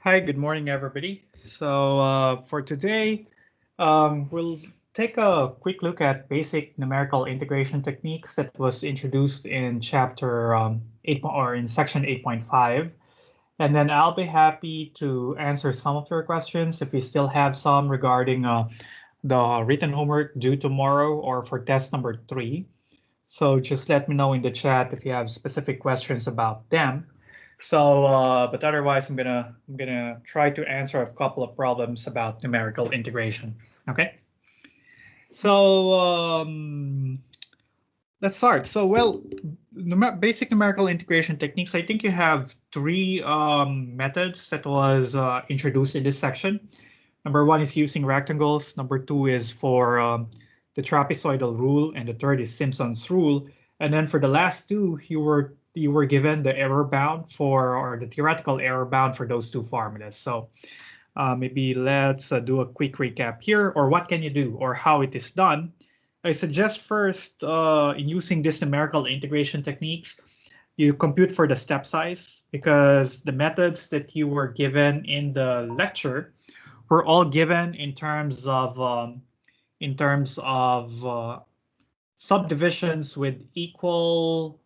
Hi, good morning, everybody. For today, we'll take a quick look at basic numerical integration techniques that was introduced in chapter 8 or in section 8.5. And then I'll be happy to answer some of your questions if you still have some regarding the written homework due tomorrow or for test number 3. So just let me know in the chat if you have specific questions about them. But otherwise, I'm gonna try to answer a couple of problems about numerical integration. Okay. So let's start. Basic numerical integration techniques. I think you have three methods that was introduced in this section. Number one is using rectangles. Number two is for the trapezoidal rule, and the third is Simpson's rule. And then for the last two, you were given the error bound or the theoretical error bound for those two formulas. So maybe let's do a quick recap here, or what can you do, or how it is done. I suggest first in using this numerical integration techniques, you compute for the step size, because the methods that you were given in the lecture were all given in terms of subdivisions with equal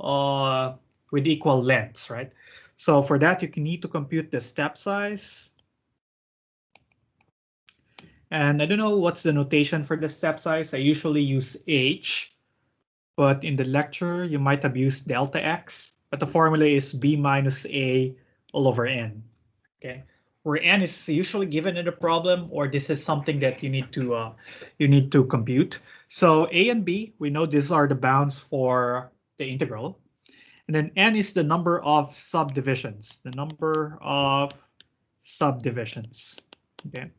lengths, right? So for that, you can need to compute the step size. And I don't know what's the notation for the step size. I usually use H, but in the lecture, you might have used delta X, but the formula is B minus A all over N, okay? Where N is usually given in the problem, or this is something that you need to compute. So A and B, we know these are the bounds for the integral. And then N is the number of subdivisions, okay?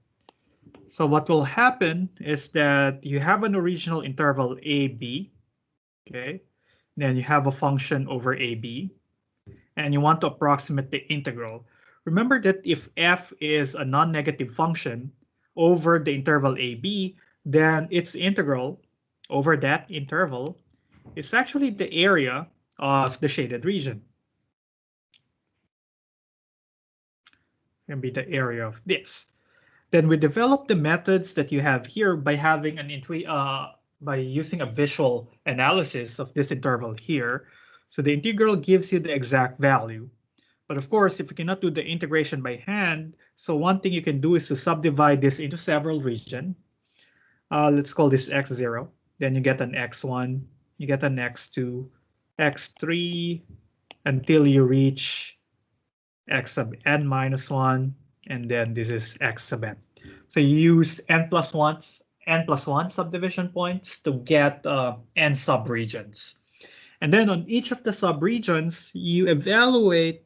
So what will happen is that you have an original interval AB, okay? Then you have a function over AB, and you want to approximate the integral. Remember that if f is a non-negative function over the interval AB, then its integral over that interval is actually the area of the shaded region. It can be the area of this. Then we develop the methods that you have here by having by using a visual analysis of this interval here. So the integral gives you the exact value. But of course, if you cannot do the integration by hand, so one thing you can do is to subdivide this into several regions. Let's call this x0. Then you get an x1, you get an x2, x3, until you reach x sub n minus 1, and then this is x sub n. So you use n plus 1 subdivision points to get n subregions. And then on each of the subregions, you evaluate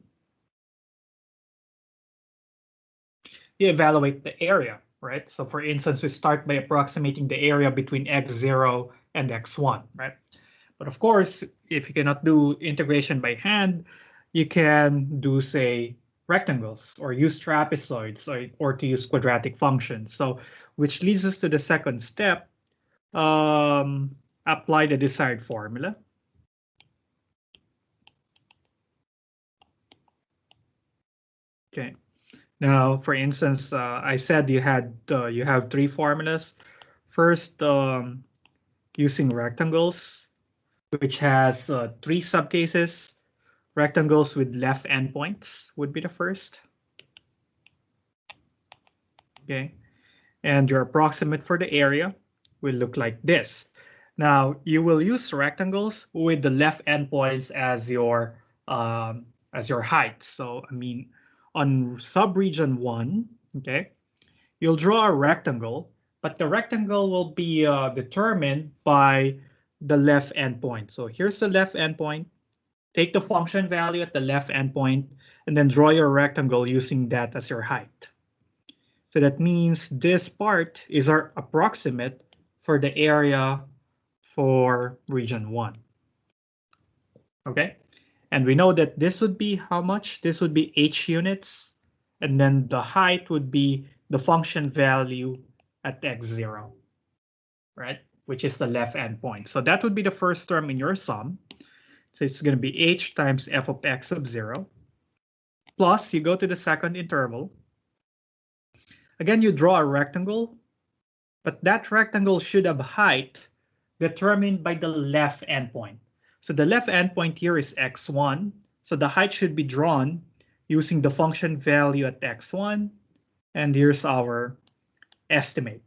the area, right? So for instance, we start by approximating the area between x0 and x1, right? But of course, if you cannot do integration by hand, you can do, say, rectangles, or use trapezoids, or to use quadratic functions. So which leads us to the second step, apply the desired formula. Okay. Now, for instance, I said you have three formulas. First, using rectangles, which has three subcases. Rectangles with left endpoints would be the first. Okay, and your approximate for the area will look like this. Now you will use rectangles with the left endpoints as your height. So I mean, on subregion 1, okay, you'll draw a rectangle, but the rectangle will be determined by the left endpoint. So here's the left endpoint. Take the function value at the left endpoint, and then draw your rectangle using that as your height. So that means this part is our approximate for the area for region 1. Okay, and we know that this would be how much? This would be h units, and then the height would be the function value at x0, right? Which is the left endpoint. So that would be the first term in your sum. So it's going to be h times f of x of 0. Plus, you go to the second interval. again, you draw a rectangle, but that rectangle should have height determined by the left endpoint. So the left endpoint here is x1. So the height should be drawn using the function value at x1. And here's our estimate.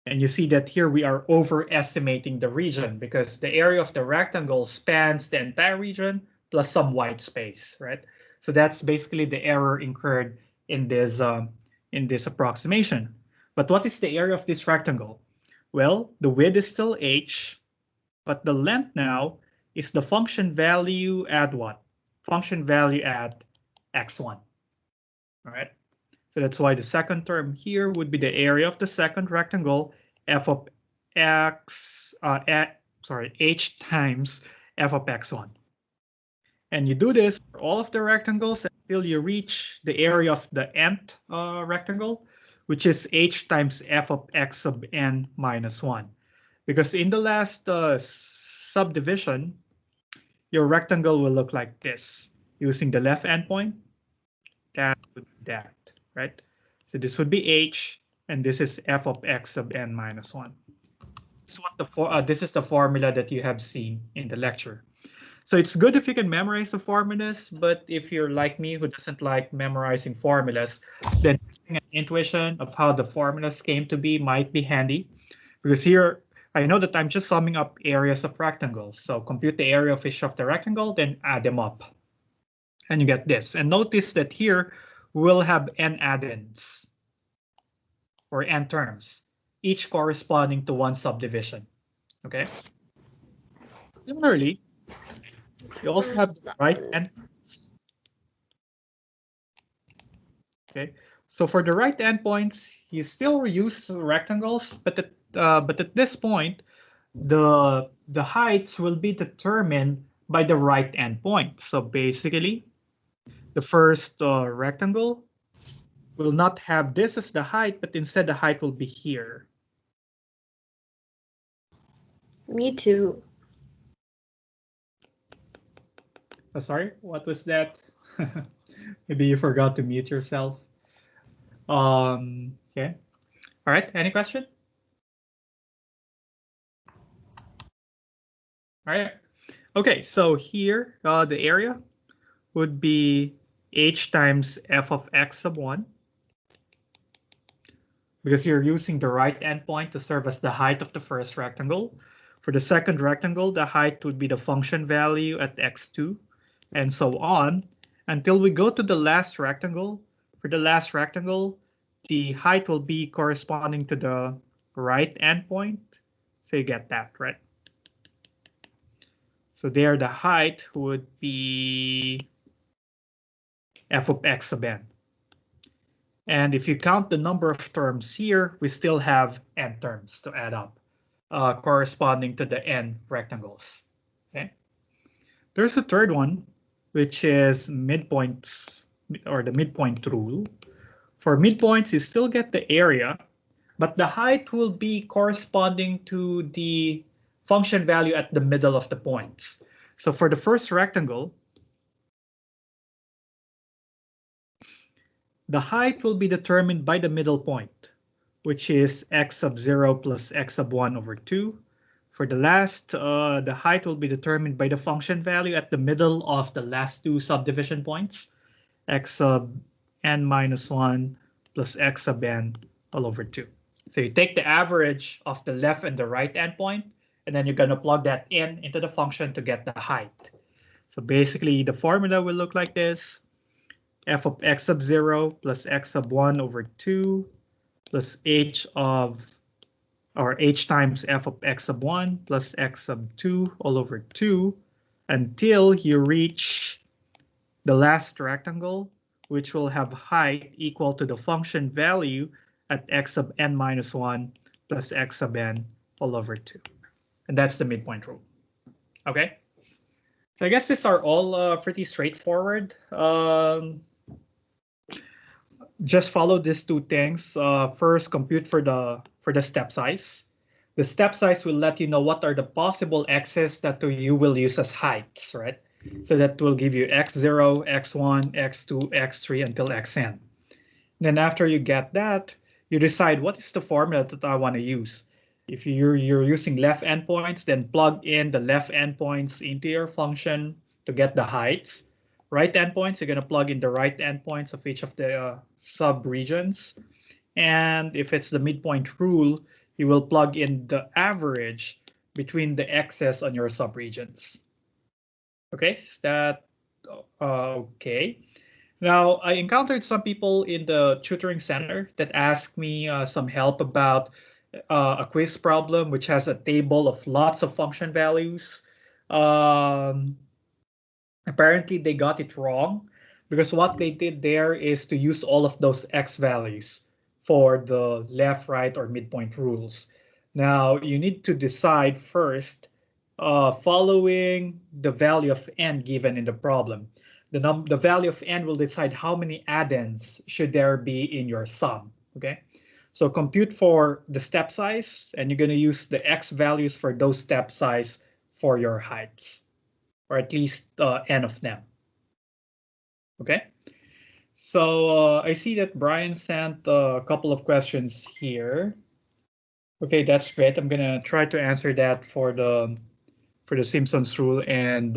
And you see that here we are overestimating the region because the area of the rectangle spans the entire region plus some white space, right? So that's basically the error incurred in this approximation. But what is the area of this rectangle? Well, the width is still h, but the length now is the function value at what? Function value at x1. All right. So that's why the second term here would be the area of the second rectangle, f of x, h times f of x1. And you do this for all of the rectangles until you reach the area of the nth rectangle, which is h times f of x sub n minus 1. Because in the last subdivision, your rectangle will look like this. Using the left endpoint, that would be that, right? So this would be h, and this is f of x sub n minus 1. This is the formula that you have seen in the lecture. So it's good if you can memorize the formulas, but if you're like me who doesn't like memorizing formulas, then having an intuition of how the formulas came to be might be handy. Because here, I know that I'm just summing up areas of rectangles. So compute the area of each of the rectangle, then add them up. And you get this. And notice that here, we'll have n addends, or n terms, each corresponding to one subdivision. Okay? Similarly, you also have the right end. Okay, so for the right endpoints, you still use rectangles, but at this point, the heights will be determined by the right endpoint. So basically, the first rectangle will not have this as the height, but instead the height will be here. Me too. Sorry, what was that? Maybe you forgot to mute yourself. Okay. All right, any question? All right. Okay, so here the area would be h times f of x sub 1. Because you're using the right endpoint to serve as the height of the first rectangle. For the second rectangle, the height would be the function value at x2, and so on, until we go to the last rectangle. For the last rectangle, the height will be corresponding to the right endpoint. So you get that, right? So there, the height would be f of x sub n. And if you count the number of terms here, we still have n terms to add up, corresponding to the n rectangles. Okay. There's a third one, which is midpoints, or the midpoint rule. For midpoints, you still get the area, but the height will be corresponding to the function value at the middle of the points. So for the first rectangle, the height will be determined by the middle point, which is x sub 0 plus x sub 1 over 2. For the last, the height will be determined by the function value at the middle of the last two subdivision points, x sub n minus 1 plus x sub n all over 2. So you take the average of the left and the right endpoint, and then you're going to plug that into the function to get the height. So basically, the formula will look like this. F of x sub 0 plus x sub 1 over 2 plus h times f of x sub 1 plus x sub 2 all over 2 until you reach the last rectangle, which will have height equal to the function value at x sub n minus 1 plus x sub n all over 2. And that's the midpoint rule. Okay? So I guess these are all pretty straightforward. Just follow these two things. First, compute for the step size. The step size will let you know what are the possible x's that you will use as heights, right? So that will give you x0, x1, x2, x3 until xn. Then after you get that, you decide what is the formula that I want to use. If you're using left endpoints, then plug in the left endpoints into your function to get the heights. Right endpoints, you're going to plug in the right endpoints of each of the sub-regions. And if it's the midpoint rule, you will plug in the average between the x's on your subregions. Okay, is that okay? Now, I encountered some people in the tutoring center that asked me some help about a quiz problem which has a table of lots of function values. Um, Apparently, they got it wrong because what they did there is to use all of those x values for the left, right, or midpoint rules. Now, you need to decide first, following the value of n given in the problem. The value of n will decide how many addends should there be in your sum. Okay, so compute for the step size, and you're going to use the x values for those step size for your heights, or at least n of them. Okay, so I see that Brian sent a couple of questions here. Okay, that's great. I'm gonna try to answer that for the Simpson's rule and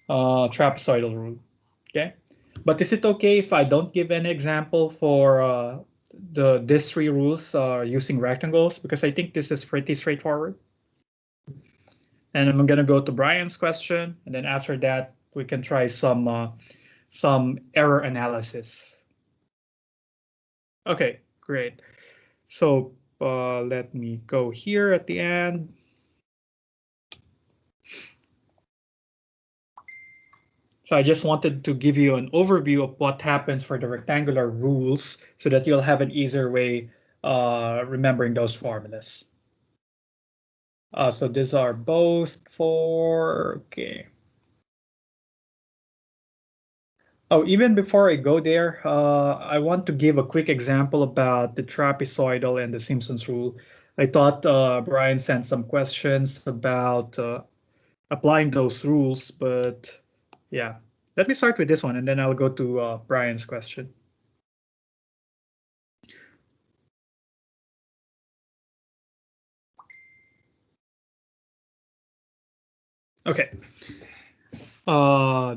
trapezoidal rule. Okay, but is it okay if I don't give an example for these three rules using rectangles, because I think this is pretty straightforward? And I'm gonna go to Brian's question, and then after that we can try some error analysis. Okay, great. So let me go here at the end. So I just wanted to give you an overview of what happens for the rectangular rules so that you'll have an easier way remembering those formulas. So these are both for, okay. Oh, even before I go there, I want to give a quick example about the trapezoidal and the Simpson's rule. I thought Brian sent some questions about applying those rules, but yeah. Let me start with this one, and then I'll go to Brian's question. Okay.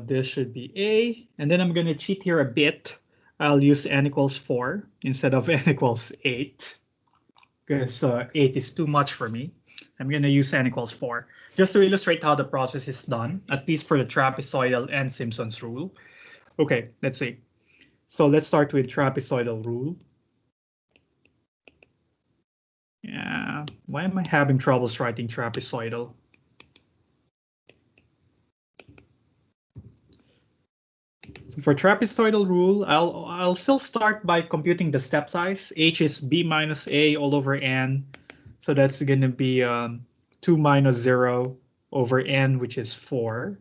This should be A, and then I'm going to cheat here a bit. I'll use n equals 4 instead of n equals 8, because 8 is too much for me. I'm going to use n equals 4, just to illustrate how the process is done, at least for the trapezoidal and Simpson's rule. Okay, let's see. So let's start with trapezoidal rule. Yeah, why am I having troubles writing trapezoidal? So for trapezoidal rule, I'll still start by computing the step size. H is b minus a all over n. So that's going to be 2 minus 0 over n, which is 4.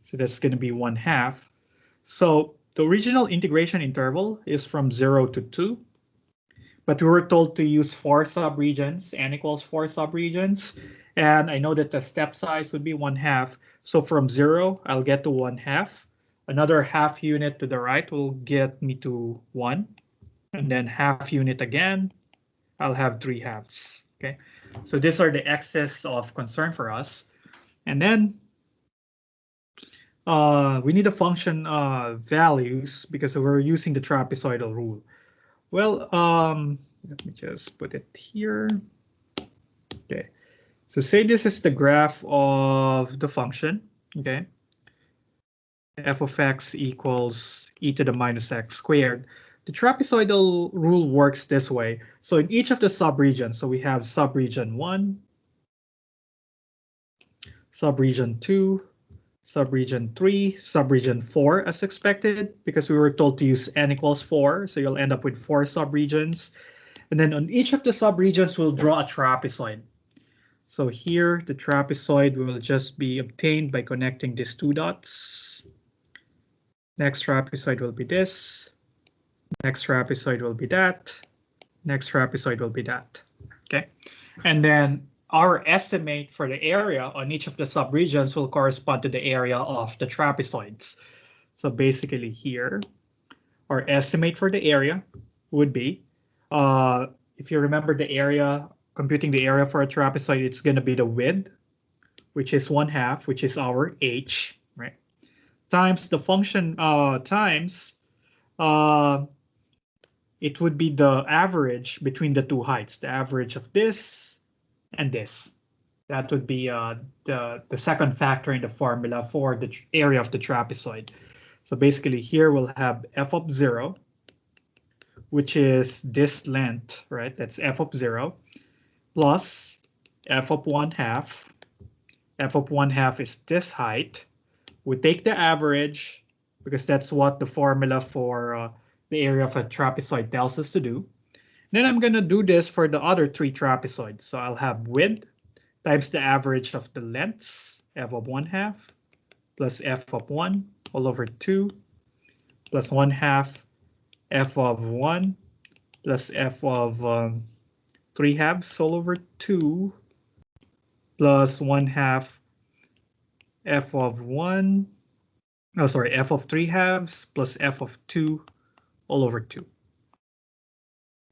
So that's going to be 1/2. So the original integration interval is from 0 to 2. But we were told to use 4 subregions, n equals 4 subregions. And I know that the step size would be 1/2. So from 0, I'll get to 1/2. Another half unit to the right will get me to 1. And then half unit again, I'll have 3 halves. Okay, so these are the x's of concern for us. And then we need a function values because we're using the trapezoidal rule. Well, let me just put it here. Okay, so say this is the graph of the function. Okay, f of x equals e to the minus x squared. The trapezoidal rule works this way. So in each of the subregions, so we have subregion 1, subregion 2, subregion 3, subregion 4 as expected, because we were told to use n equals 4. So you'll end up with 4 subregions. And then on each of the subregions, we'll draw a trapezoid. So here, the trapezoid will just be obtained by connecting these 2 dots. Next trapezoid will be this. Next trapezoid will be that. Next trapezoid will be that. Okay. And then our estimate for the area on each of the subregions will correspond to the area of the trapezoids. So basically here, our estimate for the area would be, if you remember the area, computing the area for a trapezoid, it's going to be the width, which is 1/2, which is our h, right? Times the function times it would be the average between the two heights, the average of this and this. That would be the second factor in the formula for the area of the trapezoid. So basically here we'll have f of 0, which is this length, right? That's f of 0, plus f of 1/2. F of 1/2 is this height. We take the average because that's what the formula for the area of a trapezoid tells us to do. Then I'm going to do this for the other three trapezoids. So I'll have width times the average of the lengths, f of 1/2, plus f of 1 all over 2, plus 1/2 f of 1, plus f of 3/2 all over 2, plus 1/2 f of 1, oh sorry, f of 3/2 plus f of 2 all over 2.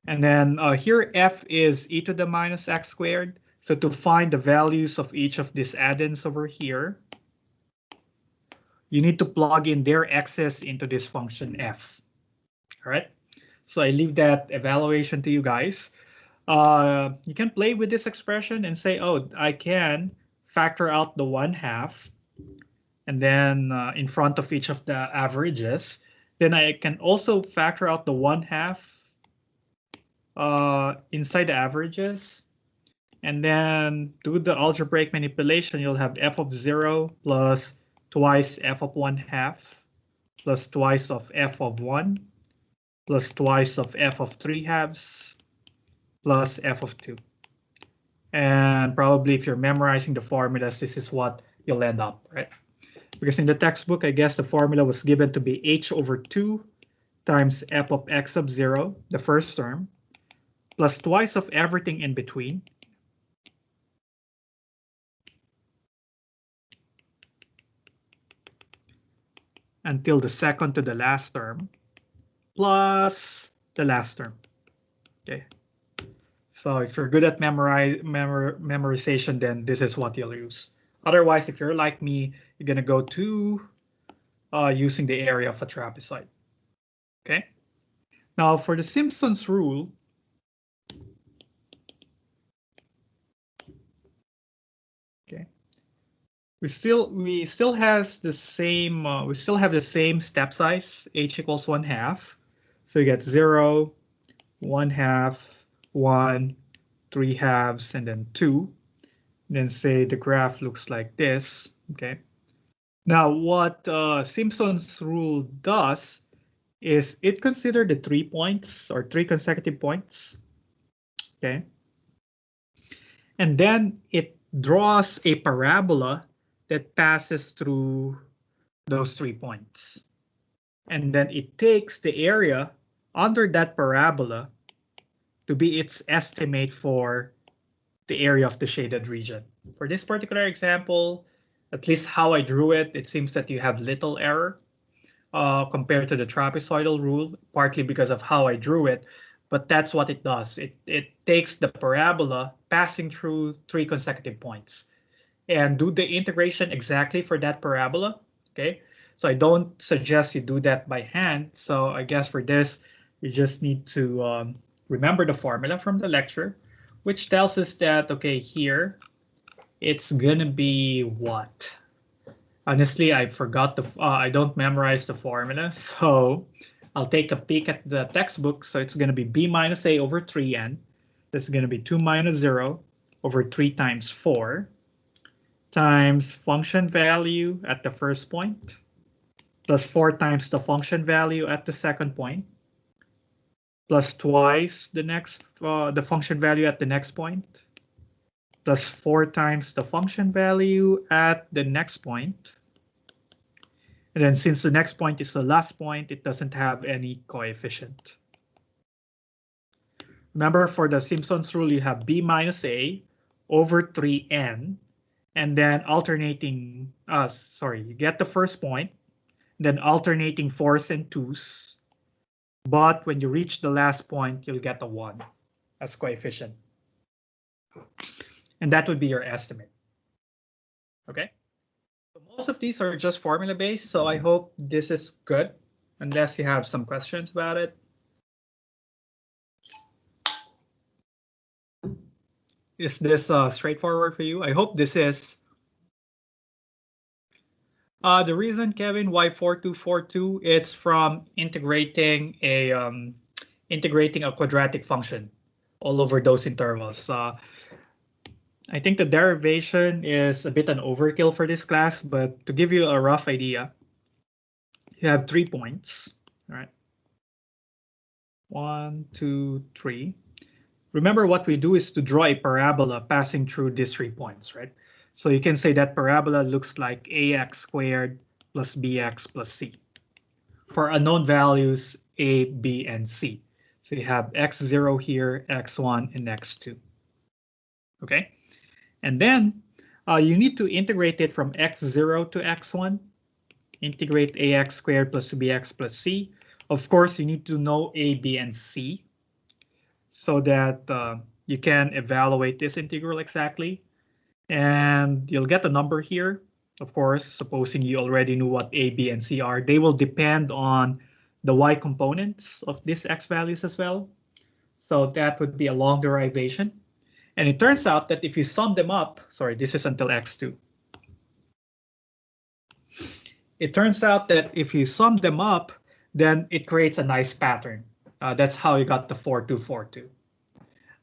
And then here f is e to the minus x squared. So to find the values of each of these addends over here, you need to plug in their x's into this function f. All right. So I leave that evaluation to you guys. You can play with this expression and say, oh, I can factor out the 1/2 and then in front of each of the averages. Then I can also factor out the 1/2 inside the averages. And then do the algebraic manipulation. You'll have f of 0 plus twice f of 1/2 plus twice of f of 1 plus twice of f of 3/2 plus f of 2. And probably if you're memorizing the formulas, this is what you'll end up, right? Because in the textbook, I guess the formula was given to be h over 2 times f of x sub 0, the first term, plus twice of everything in between, until the second to the last term, plus the last term. Okay. So if you're good at memorization, then this is what you'll use. Otherwise, if you're like me, you're going to go to using the area of a trapezoid. Okay. Now for the Simpson's rule, okay, we still has the same we still have the same step size, h equals 1/2. So you get 0, 1/2, 1, 3/2, and then 2. And then say the graph looks like this. Okay. Now what Simpson's rule does is it considers the 3 points or 3 consecutive points. Okay. And then it draws a parabola that passes through those 3 points. And then it takes the area under that parabola to be its estimate for the area of the shaded region. For this particular example, at least how I drew it, it seems that you have little error compared to the trapezoidal rule, partly because of how I drew it, but that's what it does. It takes the parabola passing through 3 consecutive points and do the integration exactly for that parabola. Okay, so I don't suggest you do that by hand. So I guess for this, you just need to remember the formula from the lecture, which tells us that, okay, here it's gonna be what? Honestly, I forgot I don't memorize the formula, so I'll take a peek at the textbook. So it's gonna be b minus a over 3n. This is gonna be 2 minus 0 over 3 times 4 times function value at the first point plus 4 times the function value at the second point plus twice the function value at the next point plus 4 times the function value at the next point. And then since the next point is the last point, it doesn't have any coefficient. Remember, for the Simpson's rule, you have b minus a over 3n, and then alternating, you get the first point, then alternating 4s and 2s, but when you reach the last point, you'll get a 1 as coefficient. And that would be your estimate. Okay? So most of these are just formula based, so I hope this is good, unless you have some questions about it. Is this straightforward for you? I hope this is. The reason, Kevin, why 4242, it's from integrating a quadratic function all over those intervals. I think the derivation is a bit an overkill for this class, but to give you a rough idea, you have 3 points, right? 1, 2, 3. Remember, what we do is to draw a parabola passing through these 3 points, right? So you can say that parabola looks like ax squared plus bx plus c for unknown values a, b, and c. So you have x0 here, x1, and x2. Okay? And then you need to integrate it from x0 to x1. Integrate ax squared plus bx plus c. Of course, you need to know a, b, and c so that you can evaluate this integral exactly. And you'll get a number here. Of course, supposing you already knew what a, b, and c are, they will depend on the y components of these x values as well. So that would be a long derivation. And it turns out that if you sum them up, sorry, this is until x2. It turns out that if you sum them up, then it creates a nice pattern. That's how you got the 4242.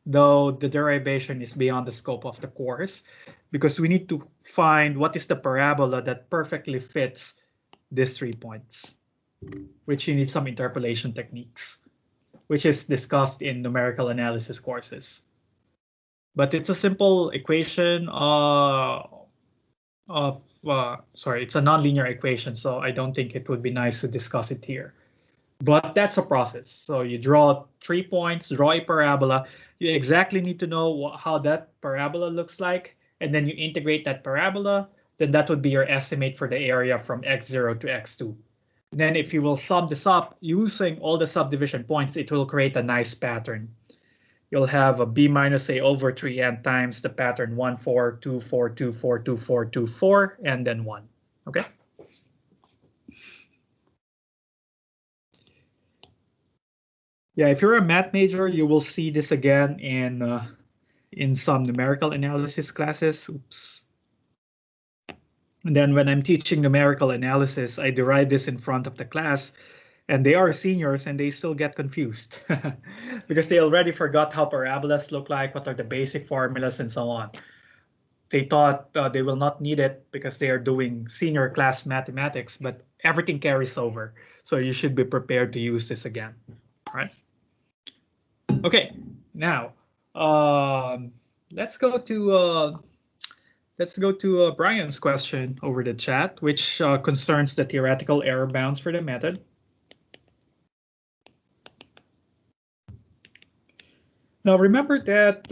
Though the derivation is beyond the scope of the course, because we need to find what is the parabola that perfectly fits these 3 points, which you need some interpolation techniques, which is discussed in numerical analysis courses. But it's a simple equation it's a nonlinear equation, so I don't think it would be nice to discuss it here. But that's a process. So you draw 3 points, draw a parabola. You exactly need to know how that parabola looks like, and then you integrate that parabola. Then that would be your estimate for the area from x0 to x2. And then if you will sum this up using all the subdivision points, it will create a nice pattern. You'll have a b minus a over 3n times the pattern 1, 4, 2, 4, 2, 4, 2, 4, 2, 4, and then 1. Okay? Yeah, if you're a math major, you will see this again in some numerical analysis classes. Oops. And then when I'm teaching numerical analysis, I derive this in front of the class, and they are seniors and they still get confused because they already forgot how parabolas look like, what are the basic formulas, and so on. They thought they will not need it because they are doing senior class mathematics, but everything carries over. So you should be prepared to use this again, all right? Okay, now let's go to Brian's question over the chat, which concerns the theoretical error bounds for the method. Now remember that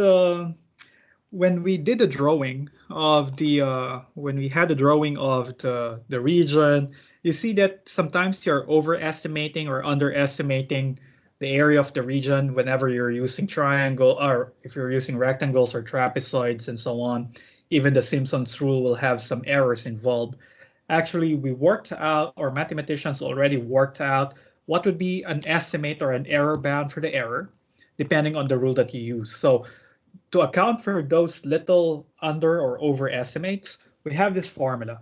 when we did the drawing of the when we had the drawing of the region, you see that sometimes you're overestimating or underestimating the area of the region whenever you're using triangle, or if you're using rectangles or trapezoids and so on. Even the Simpson's rule will have some errors involved. Actually, we worked out, or mathematicians already worked out, what would be an estimate or an error bound for the error, depending on the rule that you use. So to account for those little under or overestimates, we have this formula.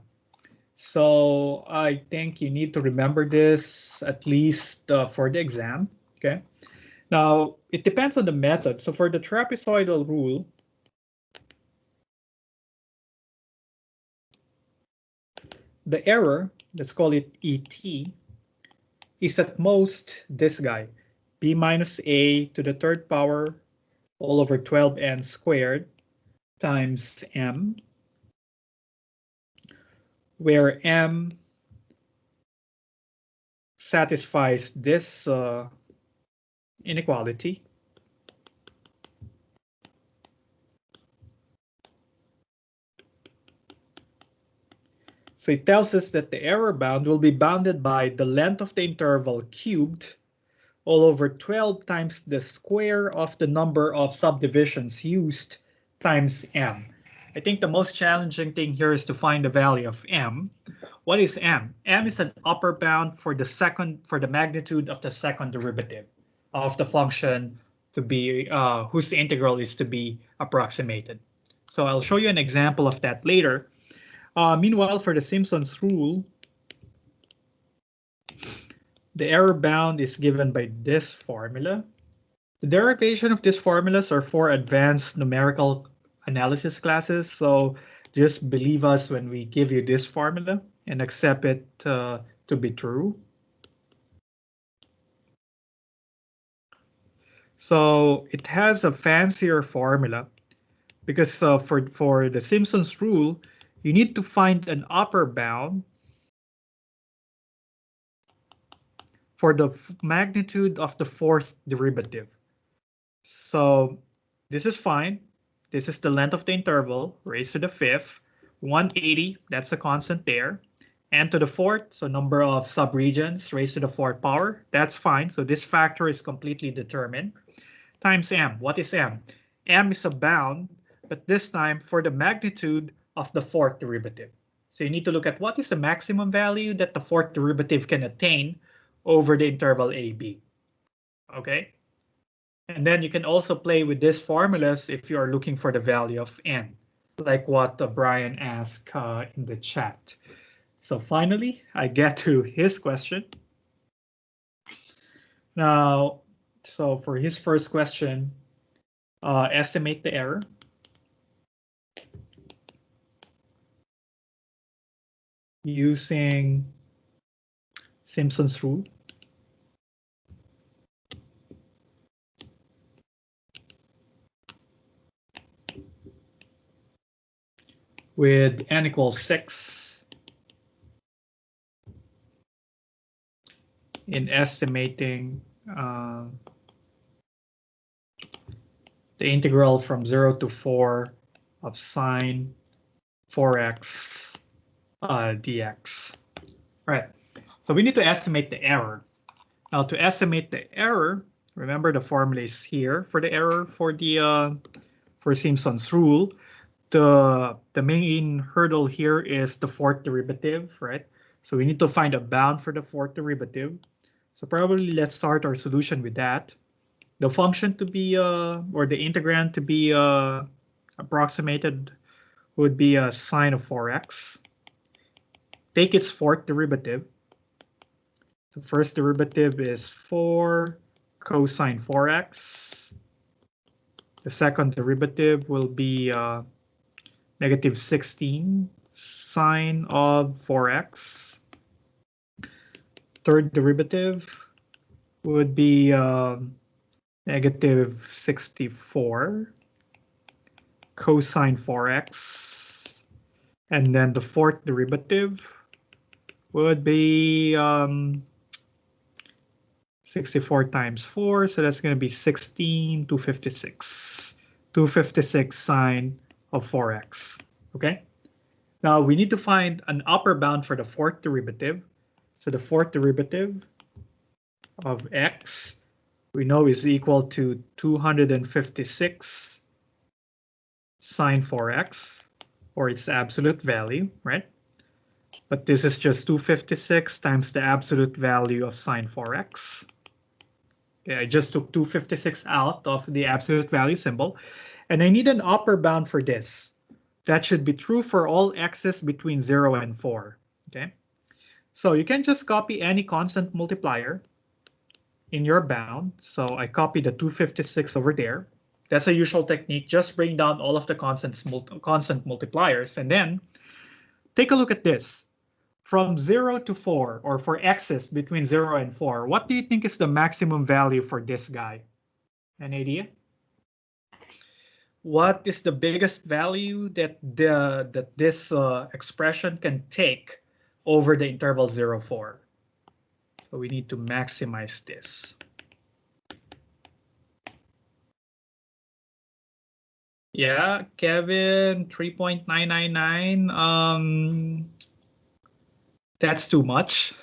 So I think you need to remember this at least for the exam. Okay. Now it depends on the method. So for the trapezoidal rule, the error, let's call it ET, is at most this guy, b minus a to the third power all over 12n squared times m, where m satisfies this inequality. So it tells us that the error bound will be bounded by the length of the interval cubed all over 12 times the square of the number of subdivisions used times m. I think the most challenging thing here is to find the value of m. What is m? M is an upper bound for the magnitude of the second derivative of the function to be whose integral is to be approximated. So I'll show you an example of that later. Meanwhile, for the Simpson's rule, the error bound is given by this formula. The derivation of these formulas are for advanced numerical analysis classes, so just believe us when we give you this formula and accept it to be true. So it has a fancier formula because for the Simpson's rule, you need to find an upper bound for the magnitude of the fourth derivative. So this is fine. This is the length of the interval raised to the fifth. 180, that's a constant there. And to the fourth, so number of subregions raised to the fourth power, that's fine. So this factor is completely determined. Times m. What is m? M is a bound, but this time for the magnitude of the fourth derivative. So you need to look at what is the maximum value that the fourth derivative can attain over the interval AB. Okay? And then you can also play with these formulas if you are looking for the value of n, like what Brian asked in the chat. So finally, I get to his question. Now, so for his first question, estimate the error. Using Simpson's rule. With n equals 6 in estimating the integral from 0 to 4 of sine 4x dx. Right. So we need to estimate the error. Now to estimate the error, remember the formula is here for the error for the for Simpson's rule. The main hurdle here is the fourth derivative, right? So we need to find a bound for the fourth derivative. So probably let's start our solution with that. The function to be or the integrand to be approximated would be sine of 4x. Take its fourth derivative. The first derivative is 4 cosine 4x. The second derivative will be negative 16 sine of 4x. Third derivative would be negative 64 cosine 4x. And then the fourth derivative would be 64 times 4, so that's going to be 16, 256. 256 sine of 4x, okay? Now we need to find an upper bound for the fourth derivative. So the fourth derivative of x we know is equal to 256 sine 4x, or its absolute value, right? But this is just 256 times the absolute value of sine 4x. Okay, I just took 256 out of the absolute value symbol, and I need an upper bound for this. That should be true for all x's between 0 and 4. Okay, so you can just copy any constant multiplier in your bound. So I copy the 256 over there. That's a usual technique. Just bring down all of the constant multipliers, and then take a look at this. From 0 to 4, or for x's between 0 and 4, what do you think is the maximum value for this guy? An idea? What is the biggest value that this expression can take over the interval 0, 4? So we need to maximize this. Yeah, Kevin, 3.999. That's too much.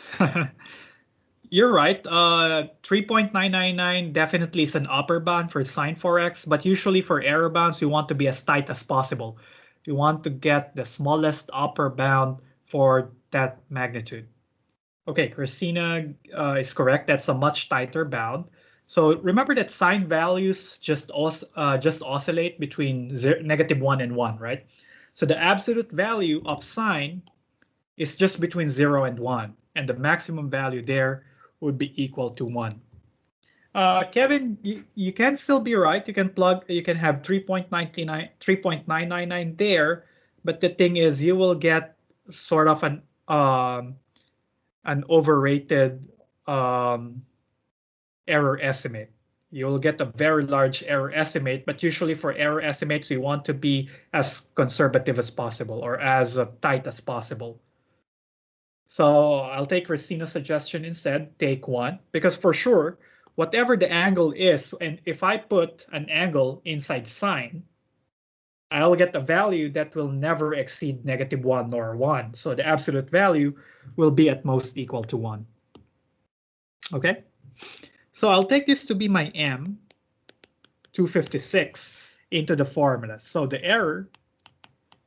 you're right. 3.999 definitely is an upper bound for sine 4x, but usually for error bounds, you want to be as tight as possible. You want to get the smallest upper bound for that magnitude. Okay, Christina is correct. That's a much tighter bound. So remember that sine values just oscillate between -1 and 1, right? So the absolute value of sine is just between 0 and 1, and the maximum value there would be equal to 1. Kevin, you can still be right. You can have 3.999 there, but the thing is you will get sort of an overrated error estimate. You'll get a very large error estimate, but usually for error estimates, we want to be as conservative as possible or as tight as possible. So I'll take Christina's suggestion instead, take 1, because for sure, whatever the angle is, and if I put an angle inside sine, I'll get a value that will never exceed -1 nor 1. So the absolute value will be at most equal to 1. Okay, so I'll take this to be my m, 256, into the formula. So the error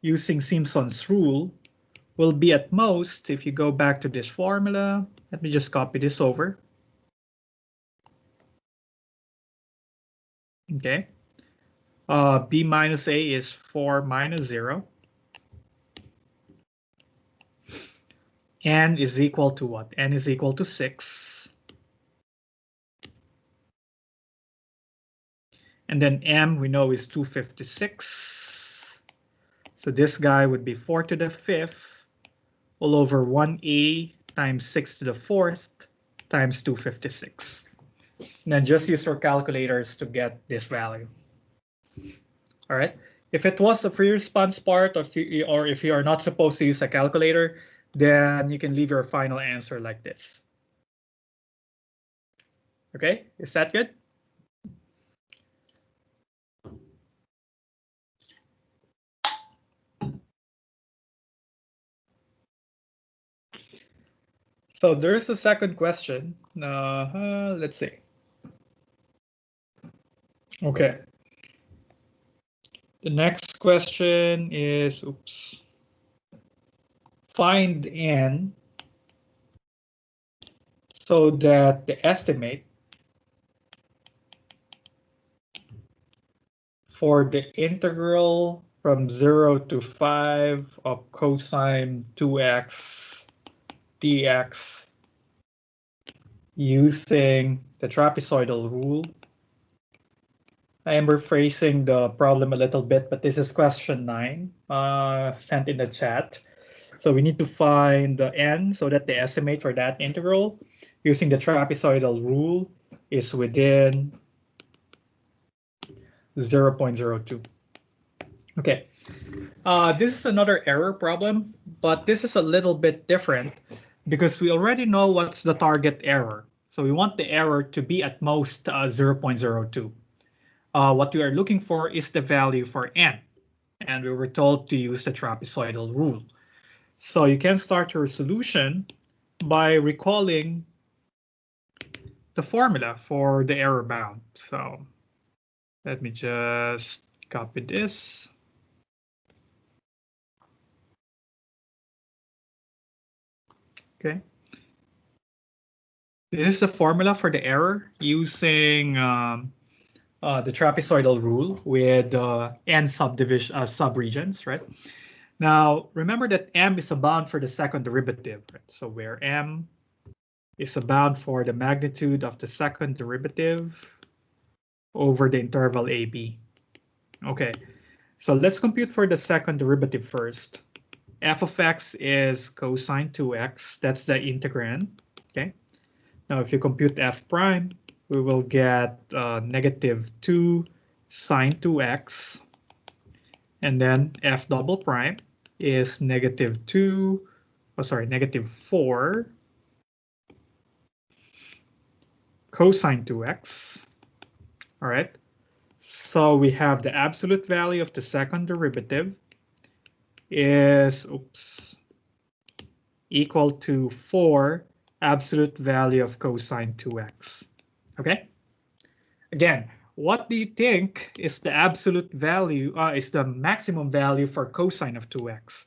using Simpson's rule will be at most, if you go back to this formula, let me just copy this over. Okay, b minus a is 4 minus 0. N is equal to what? N is equal to 6. And then m we know is 256. So this guy would be 4 to the 5th all over 180 times 6 to the 4th times 256. And then just use your calculators to get this value. All right. If it was a free response part, or if you are not supposed to use a calculator, then you can leave your final answer like this. Okay, is that good? So there's a second question. Let's see. Okay. The next question is, oops. Find n so that the estimate for the integral from 0 to 5 of cosine 2x dx using the trapezoidal rule. I am rephrasing the problem a little bit, but this is question 9 sent in the chat. So we need to find the n so that the estimate for that integral using the trapezoidal rule is within 0.02. Okay, this is another error problem, but this is a little bit different because we already know what's the target error. So we want the error to be at most 0.02. What we are looking for is the value for n, and we were told to use the trapezoidal rule. So you can start your solution by recalling the formula for the error bound. So let me just copy this. Okay. This is the formula for the error using the trapezoidal rule with n subregions, right? Now, remember that m is a bound for the second derivative, right? So where m is a bound for the magnitude of the second derivative over the interval ab. Okay, so let's compute for the second derivative first. F of x is cosine 2x. That's the integrand. Okay. Now, if you compute f prime, we will get -2 sine 2x. And then f double prime is -4 cosine 2x. All right. So we have the absolute value of the second derivative is equal to 4 absolute value of cosine 2x. Okay? Again, what do you think is the absolute value, is the maximum value for cosine of 2x?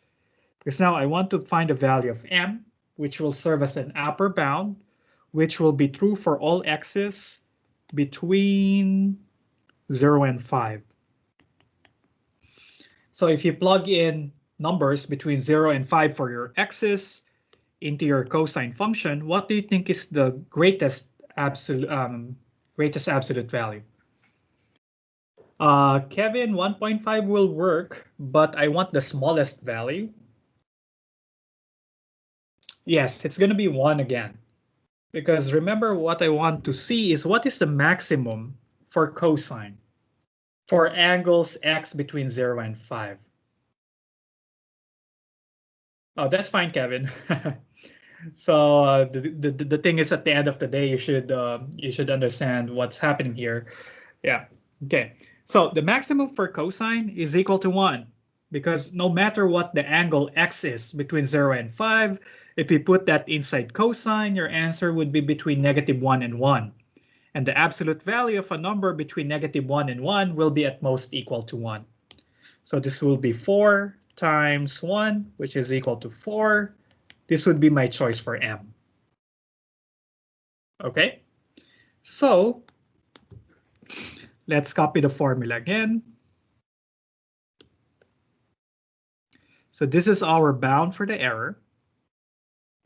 Because now I want to find the value of m, which will serve as an upper bound, which will be true for all x's between 0 and 5. So if you plug in numbers between 0 and 5 for your x's into your cosine function, what do you think is the greatest absolute value? Kevin, 1.5 will work, but I want the smallest value. Yes, it's going to be 1 again. Because remember, what I want to see is what is the maximum for cosine for angles x between 0 and 5. Oh, that's fine, Kevin. So the thing is, at the end of the day, you should understand what's happening here. Yeah. Okay. So the maximum for cosine is equal to 1, because no matter what the angle x is between 0 and 5, if you put that inside cosine, your answer would be between -1 and 1. And the absolute value of a number between -1 and 1 will be at most equal to 1. So this will be 4 times 1, which is equal to 4. This would be my choice for m. Okay, so let's copy the formula again. So this is our bound for the error.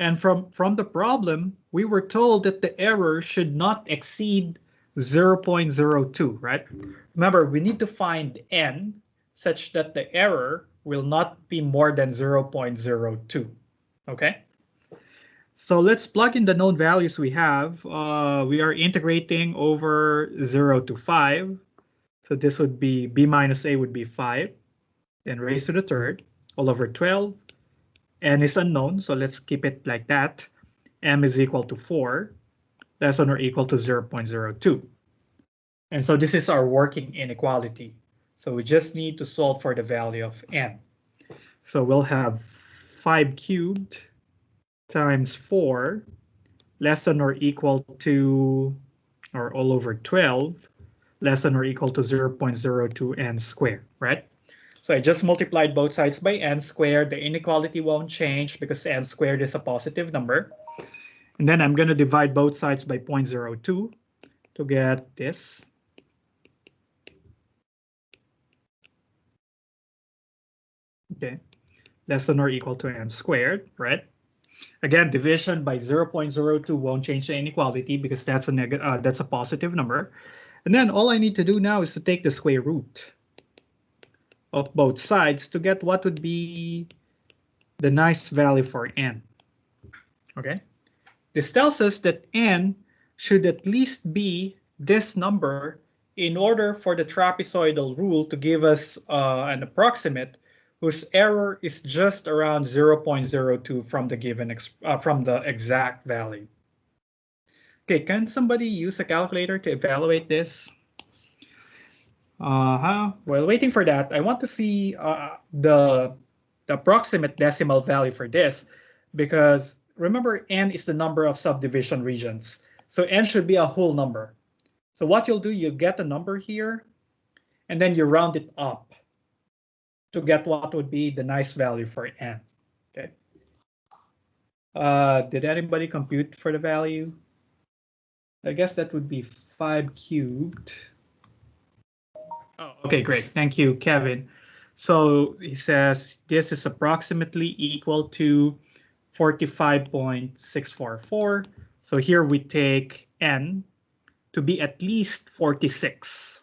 And from the problem, we were told that the error should not exceed 0.02, right? Remember, we need to find n such that the error will not be more than 0.02, okay? So let's plug in the known values we have. We are integrating over 0 to 5. So this would be b minus a would be 5, then raised to the third, all over 12. N is unknown, so let's keep it like that. M is equal to 4, less than or equal to 0.02. And so this is our working inequality. So we just need to solve for the value of n. So we'll have 5 cubed times 4 less than or equal to, or all over 12, less than or equal to 0.02 n squared, right? So I just multiplied both sides by n squared. The inequality won't change because n squared is a positive number. And then I'm going to divide both sides by 0.02 to get this. Okay, less than or equal to n squared, right? Again, division by 0.02 won't change the inequality because that's a positive number. And then all I need to do now is to take the square root of both sides to get what would be the nice value for n. Okay, this tells us that n should at least be this number in order for the trapezoidal rule to give us an approximate whose error is just around 0.02 from the given from the exact value. Okay, can somebody use a calculator to evaluate this? While waiting for that, I want to see the approximate decimal value for this, because remember, n is the number of subdivision regions. So n should be a whole number. So what you'll do, you get a number here, and then you round it up to get what would be the nice value for n. Okay. Did anybody compute for the value? I guess that would be 5 cubed. Oh, okay, great. Thank you, Kevin. So he says this is approximately equal to 45.644. So here we take n to be at least 46.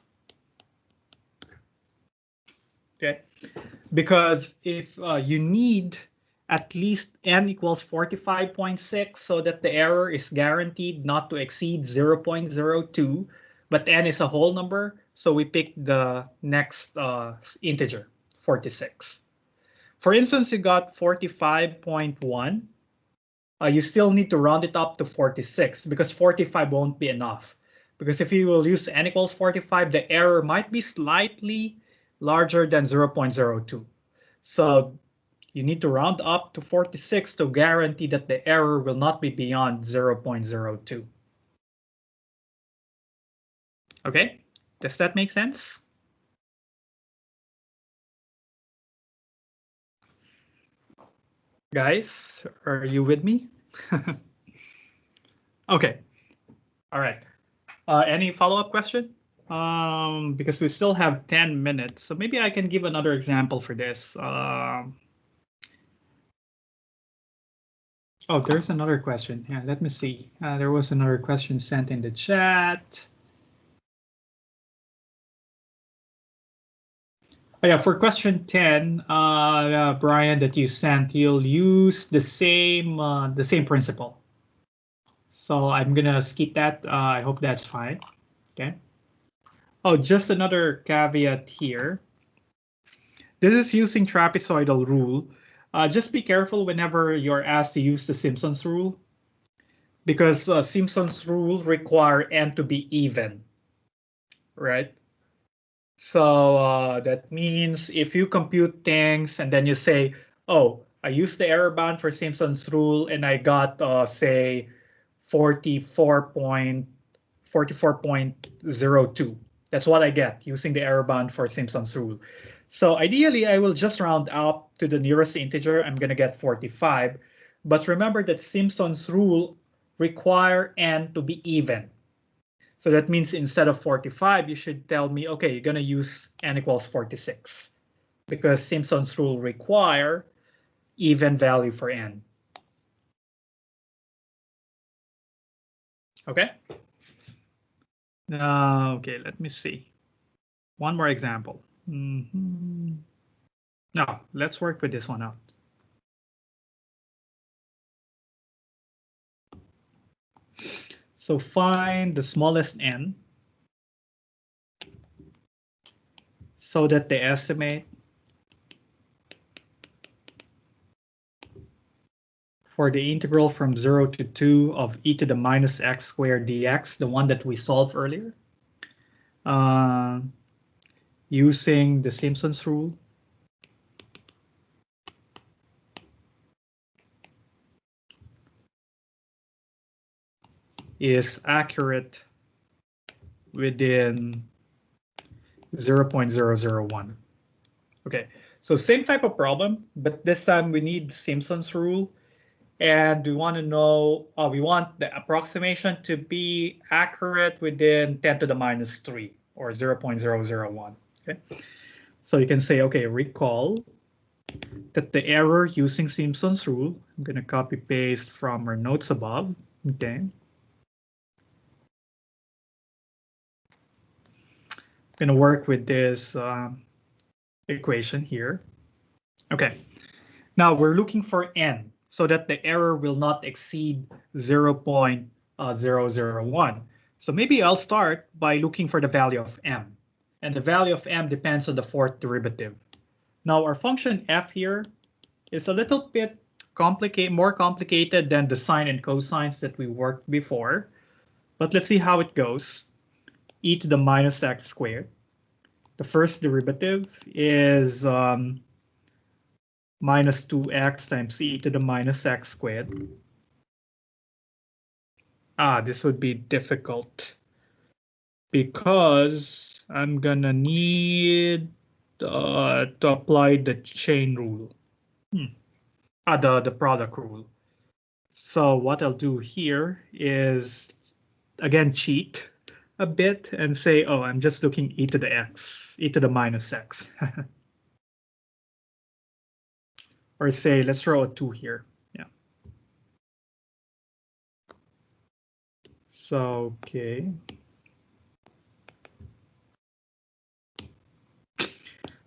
Okay, because if you need at least n equals 45.6 so that the error is guaranteed not to exceed 0.02, but n is a whole number, so we pick the next integer, 46. For instance, you got 45.1. You still need to round it up to 46 because 45 won't be enough. Because if you will use n equals 45, the error might be slightly larger than 0.02. So You need to round up to 46 to guarantee that the error will not be beyond 0.02. Okay, does that make sense? Guys, are you with me? Okay, all right. Any follow-up question? Because we still have 10 minutes, so maybe I can give another example for this. Oh, there's another question. Yeah, let me see. There was another question sent in the chat. Oh, yeah, for question 10, Brian, that you sent, you'll use the same principle. So I'm gonna skip that. I hope that's fine. Okay. Oh, just another caveat here. This is using trapezoidal rule. Just be careful whenever you're asked to use the Simpson's rule, because Simpson's rule require n to be even, right? So that means if you compute things and then you say, oh, I used the error bound for Simpson's rule and I got, say, 44.02. That's what I get using the error bound for Simpson's rule. So ideally, I will just round up to the nearest integer. I'm going to get 45. But remember that Simpson's rule require n to be even. So that means instead of 45, you should tell me, okay, you're going to use n equals 46 because Simpson's rule require even value for n. Okay. Okay, let me see. One more example. Now, let's work with this one out. So find the smallest n so that the estimate for the integral from 0 to 2 of e to the minus x squared dx, the one that we solved earlier, using the Simpson's rule, is accurate within 0.001. Okay, so same type of problem, but this time we need Simpson's rule. And we want to know, we want the approximation to be accurate within 10 to the minus 3 or 0.001. Okay, so you can say, okay, recall that the error using Simpson's rule, I'm going to copy paste from our notes above. Okay, I'm going to work with this equation here. Okay, now we're looking for n so that the error will not exceed 0.001. So maybe I'll start by looking for the value of m. And the value of m depends on the fourth derivative. Now our function f here is a little bit more complicated than the sine and cosines that we worked before. But let's see how it goes. E to the minus x squared. The first derivative is minus 2x times e to the minus x squared. This would be difficult because I'm gonna need to apply the chain rule. The product rule. So what I'll do here is, again, cheat a bit and say, oh, I'm just looking e to the x, e to the minus x. Or say, let's throw a 2 here. Yeah. So, okay.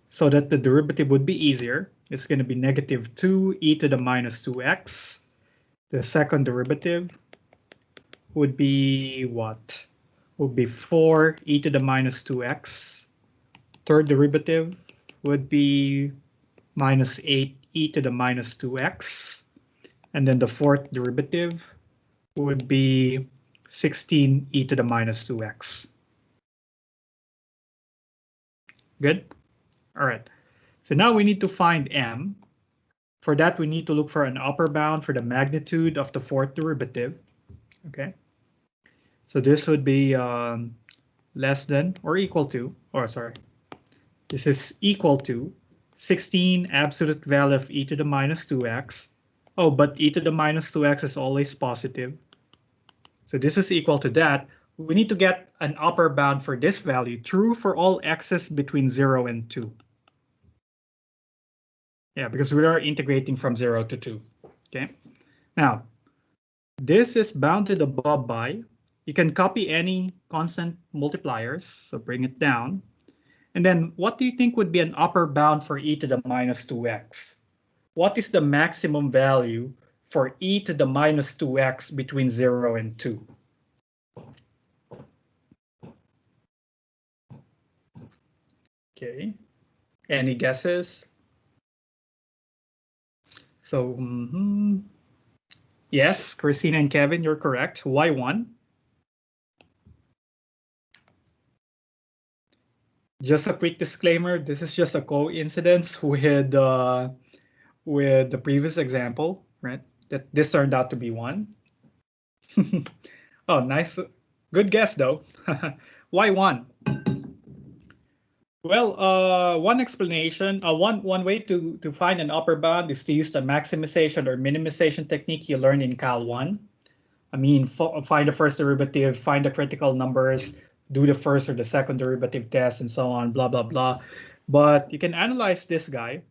So that the derivative would be easier, it's going to be negative 2 e to the minus 2x. The second derivative would be what? Would be 4 e to the minus 2x. Third derivative would be minus 8 e to the minus 2x. And then the fourth derivative would be 16 e to the minus 2x. Good? All right. So now we need to find m. For that, we need to look for an upper bound for the magnitude of the fourth derivative. Okay. So this would be less than or equal to, or sorry, this is equal to 16 absolute value of e to the minus 2x. Oh, but e to the minus 2x is always positive. So this is equal to that. We need to get an upper bound for this value, true for all x's between 0 and 2. Yeah, because we are integrating from 0 to 2. Okay. Now, this is bounded above by, you can copy any constant multipliers, so bring it down. And then what do you think would be an upper bound for e to the minus 2x? What is the maximum value for e to the minus 2x between 0 and 2? Okay, any guesses? So, yes, Christina and Kevin, you're correct. Why 1? Just a quick disclaimer, this is just a coincidence with the previous example, right? That this turned out to be 1. Oh, nice. Good guess, though. Why 1? Well, one explanation, one way to find an upper bound is to use the maximization or minimization technique you learned in Cal 1. I mean, find the first derivative, find the critical numbers, do the first or the second derivative test, and so on, blah, blah, blah. But you can analyze this guy.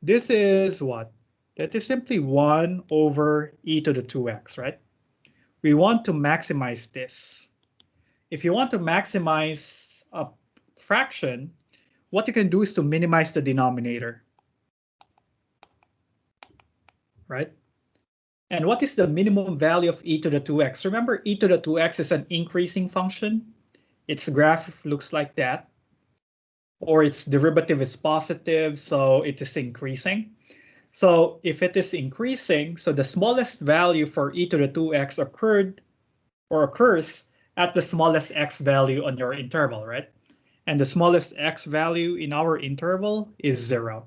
This is what? That is simply 1 over e to the 2x, right? We want to maximize this. If you want to maximize a fraction, what you can do is to minimize the denominator, right? And what is the minimum value of e to the 2x? Remember, e to the 2x is an increasing function. Its graph looks like that. Or its derivative is positive, so it is increasing. So if it is increasing, so the smallest value for e to the 2x occurs at the smallest x value on your interval, right? And the smallest x value in our interval is 0.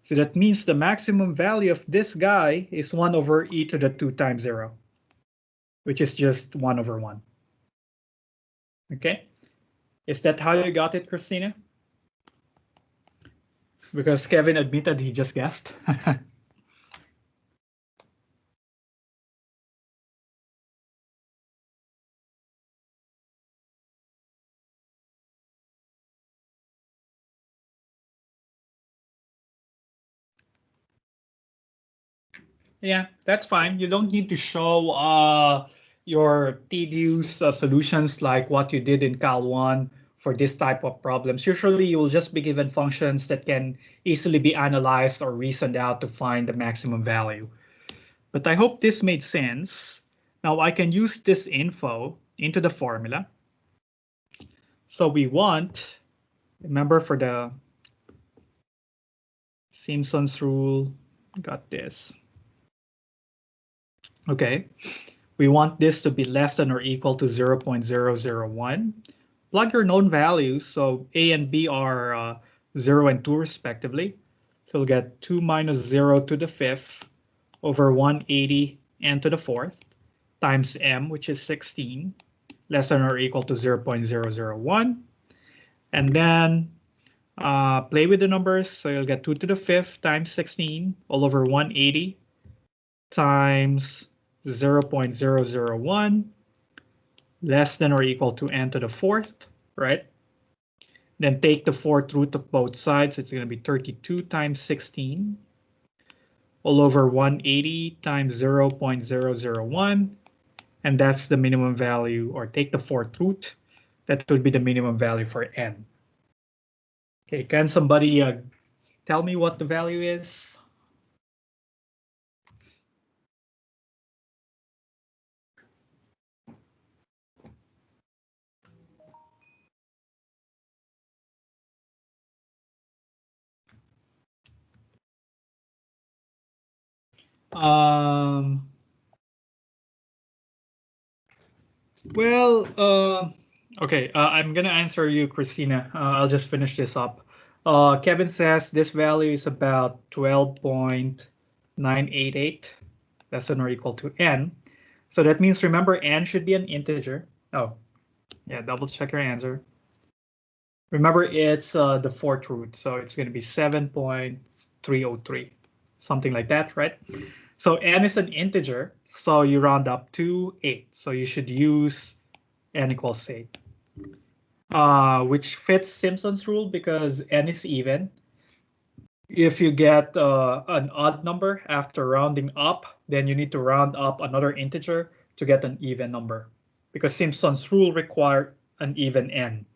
So that means the maximum value of this guy is 1 over e to the 2 times 0, which is just 1 over 1. Okay? Is that how you got it, Christina? Because Kevin admitted he just guessed. Yeah, that's fine. You don't need to show your tedious solutions like what you did in Cal 1 for this type of problems. Usually you will just be given functions that can easily be analyzed or reasoned out to find the maximum value. But I hope this made sense. Now I can use this info into the formula. So we want, remember for the Simpson's rule, got this. Okay, we want this to be less than or equal to 0.001. Plug your known values. So a and b are 0 and 2 respectively. So we'll get 2 minus 0 to the 5th over 180 n to the 4th times m, which is 16, less than or equal to 0.001. And then play with the numbers. So you'll get 2 to the 5th times 16 all over 180 times 0.001 less than or equal to n to the 4th, right? Then take the 4th root of both sides. It's going to be 32 times 16 all over 180 times 0.001. And that's the minimum value, or take the 4th root. That would be the minimum value for n. Okay, can somebody tell me what the value is? Okay, I'm gonna answer you, Christina. I'll just finish this up. Kevin says this value is about 12.3 988 less than or equal to n. So that means, remember, n should be an integer. Oh, yeah, double check your answer. Remember, it's the fourth root, so it's going to be 7.303, something like that, right? So n is an integer, so you round up to 8. So you should use n equals 8, which fits Simpson's rule because n is even. If you get an odd number after rounding up, then you need to round up another integer to get an even number, because Simpson's rule requires an even n.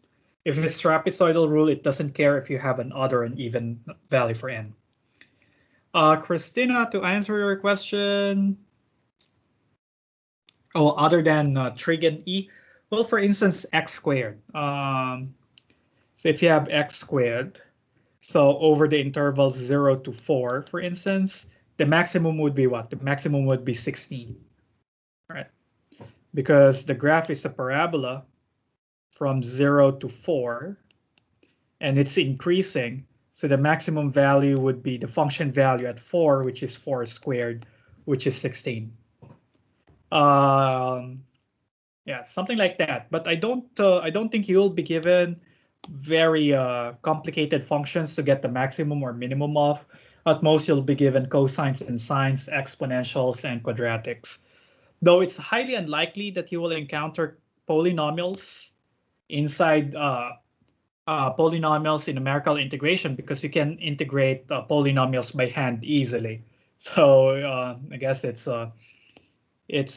If it's trapezoidal rule, it doesn't care if you have an odd or an even value for n. Christina, to answer your question, oh, other than trig and e, well, for instance, x squared. So if you have x squared, so over the intervals 0 to 4, for instance, the maximum would be what? The maximum would be 16, right? Because the graph is a parabola from 0 to 4, and it's increasing. So the maximum value would be the function value at 4, which is 4 squared, which is 16. Yeah, something like that. But I don't think you'll be given very complicated functions to get the maximum or minimum of. At most, you'll be given cosines and sines, exponentials, and quadratics. Though it's highly unlikely that you will encounter polynomials inside polynomials in numerical integration, because you can integrate polynomials by hand easily. So I guess it's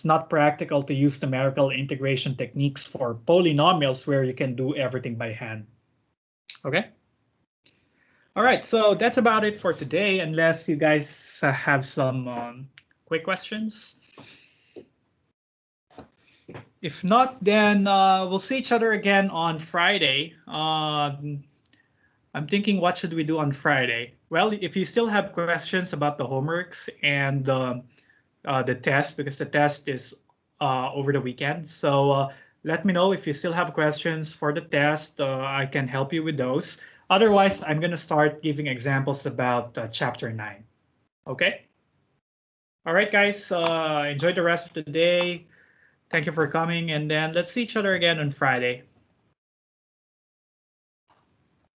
not practical to use numerical integration techniques for polynomials where you can do everything by hand. Okay. All right, so that's about it for today, unless you guys have some quick questions. If not, then we'll see each other again on Friday. I'm thinking, what should we do on Friday? Well, if you still have questions about the homeworks and the test, because the test is over the weekend. So let me know if you still have questions for the test. I can help you with those. Otherwise, I'm going to start giving examples about chapter 9. Okay? All right, guys. Enjoy the rest of the day. Thank you for coming. And then let's see each other again on Friday.